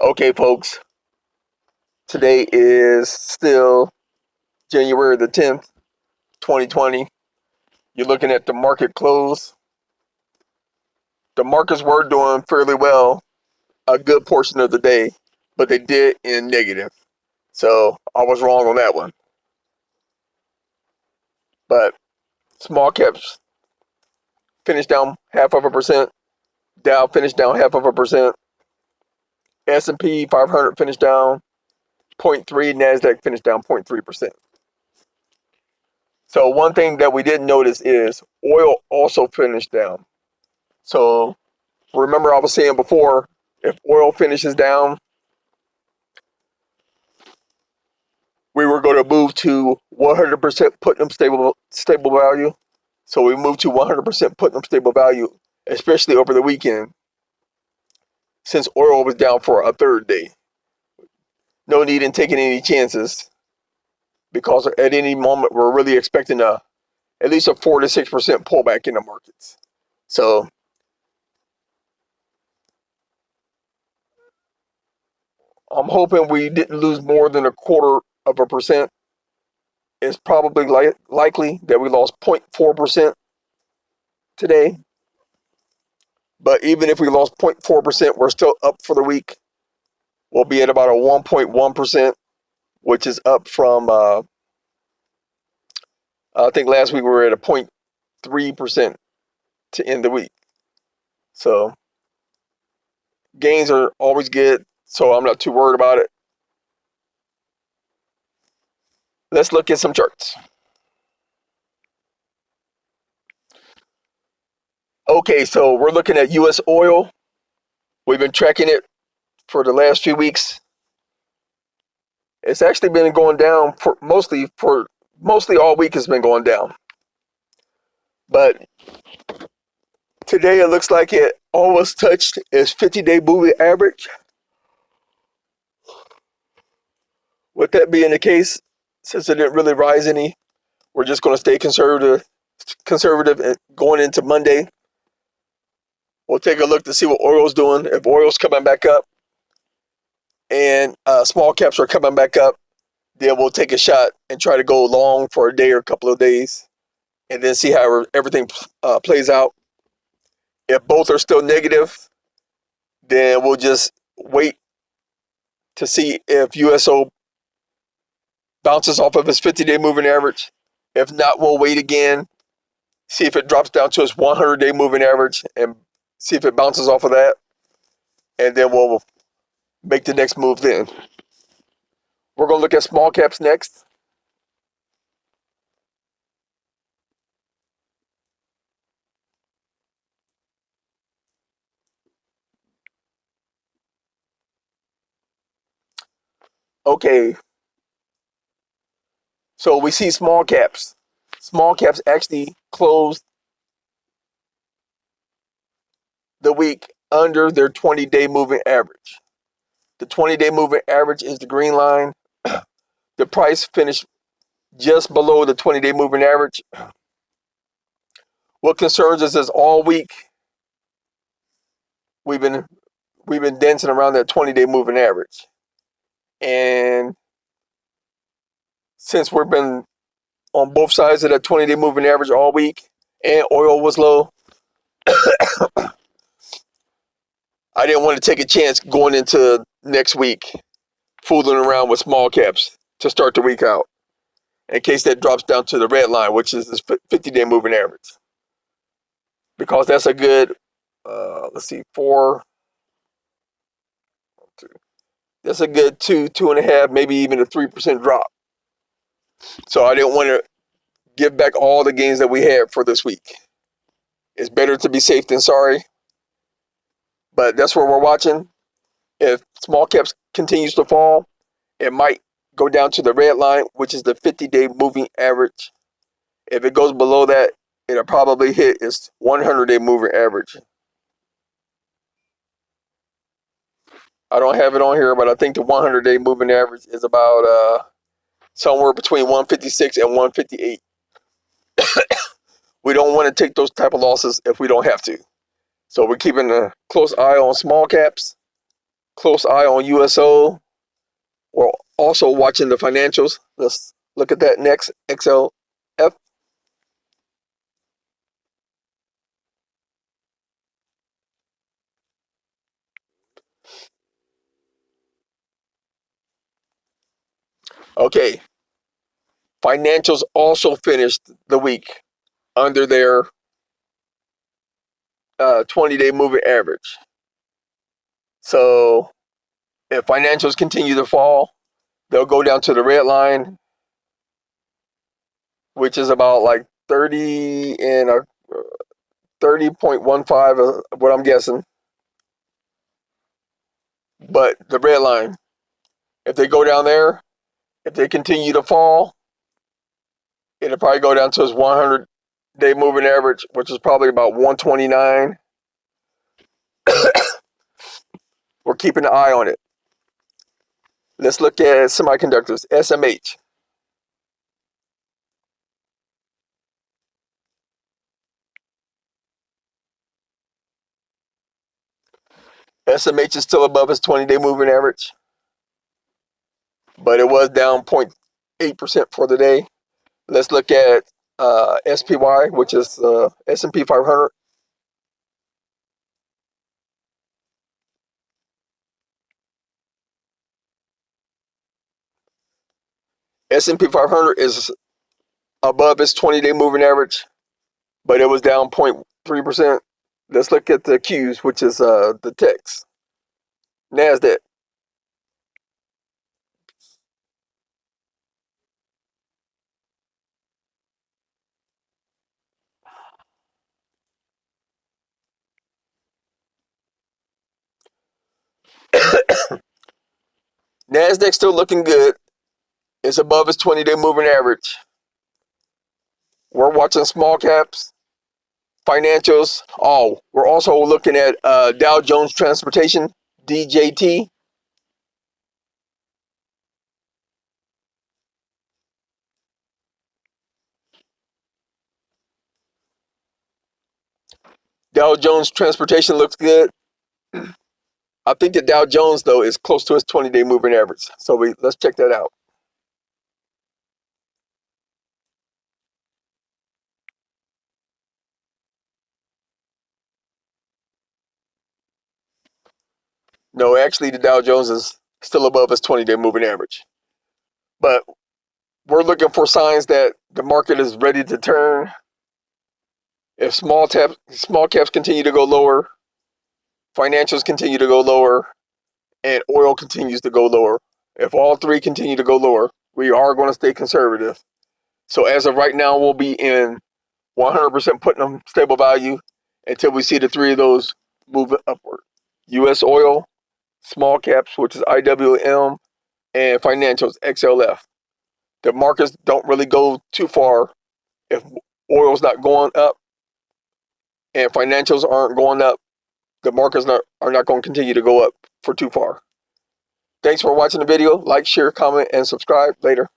Okay, folks, today is still January the 10th, 2020. You're looking at the market close. The markets were doing fairly well a good portion of the day, but they did end negative. So I was wrong on that one. But small caps finished down 0.5%. Dow finished down 0.5%. S&P 500 finished down 0.3. Nasdaq finished down 0.3%. So one thing that we didn't notice is oil also finished down. So remember I was saying before, if oil finishes down, we were going to move to 100% Putnam stable value. So we moved to 100% Putnam stable value, especially over the weekend, since oil was down for a third day. No need in taking any chances because at any moment we're really expecting at least a 4 to 6% pullback in the markets. So I'm hoping we didn't lose more than 0.25%. It's probably likely that we lost 0.4% today. But even if we lost 0.4%, we're still up for the week. We'll be at about a 1.1%, which is up from, I think last week we were at a 0.3% to end the week. So gains are always good, so I'm not too worried about it. Let's look at some charts. Okay, so we're looking at U.S. oil. We've been tracking it for the last few weeks. It's actually been going down for mostly all week. It's been going down, but today it looks like it almost touched its 50-day moving average. With that being the case, since it didn't really rise any, we're just going to stay conservative going into Monday. We'll take a look to see what oil's doing. If oil's coming back up and small caps are coming back up, then we'll take a shot and try to go long for a day or a couple of days and then see how everything plays out. If both are still negative, then we'll just wait to see if USO bounces off of its 50-day moving average. If not, we'll wait again, see if it drops down to its 100-day moving average and see if it bounces off of that. And then we'll make the next move then. We're going to look at small caps next. Okay. So we see small caps. Small caps actually closed the week under their 20-day moving average. The 20-day moving average is the green line. The price finished just below the 20-day moving average. What concerns us is all week we've been dancing around that 20-day moving average. And since we've been on both sides of that 20-day moving average all week and oil was low, I didn't want to take a chance going into next week fooling around with small caps to start the week out in case that drops down to the red line, which is this 50-day moving average. Because that's a good, let's see, that's a good 2.5, maybe even a 3% drop. So I didn't want to give back all the gains that we had for this week. It's better to be safe than sorry. But that's where we're watching. If small caps continues to fall, it might go down to the red line, which is the 50-day moving average. If it goes below that, it'll probably hit its 100-day moving average. I don't have it on here, but I think the 100-day moving average is about somewhere between 156 and 158. we don't want to take those type of losses if we don't have to. So we're keeping a close eye on small caps, close eye on USO. We're also watching the financials. Let's look at that next. XLF. Okay. Financials also finished the week under their 20-day moving average. So if financials continue to fall, they'll go down to the red line, which is about like 30 and a 30.15, what I'm guessing. But the red line, if they go down there, if they continue to fall, it'll probably go down to its 100-day moving average, which is probably about 129. We're keeping an eye on it. Let's look at semiconductors, SMH. SMH is still above its 20-day moving average, but it was down 0.8% for the day. Let's look at SPY, which is S&P 500. S&P 500 is above its 20-day moving average, but it was down 0.3%. Let's look at the Qs, which is the techs. NASDAQ. NASDAQ still looking good. It's above its 20-day moving average. We're watching small caps, financials. Oh, we're also looking at Dow Jones Transportation, DJT. Dow Jones Transportation looks good. I think the Dow Jones, though, is close to its 20-day moving average. So let's check that out. No, actually, the Dow Jones is still above its 20-day moving average. But we're looking for signs that the market is ready to turn. If small caps continue to go lower, financials continue to go lower, and oil continues to go lower. If all three continue to go lower, we are going to stay conservative. So as of right now, we'll be in 100% Putnam stable value until we see the three of those move upward. U.S. oil, small caps, which is IWM, and financials, XLF. The markets don't really go too far if oil's not going up and financials aren't going up. The markets are not going to continue to go up for too far. Thanks for watching the video. Like, share, comment, and subscribe. Later.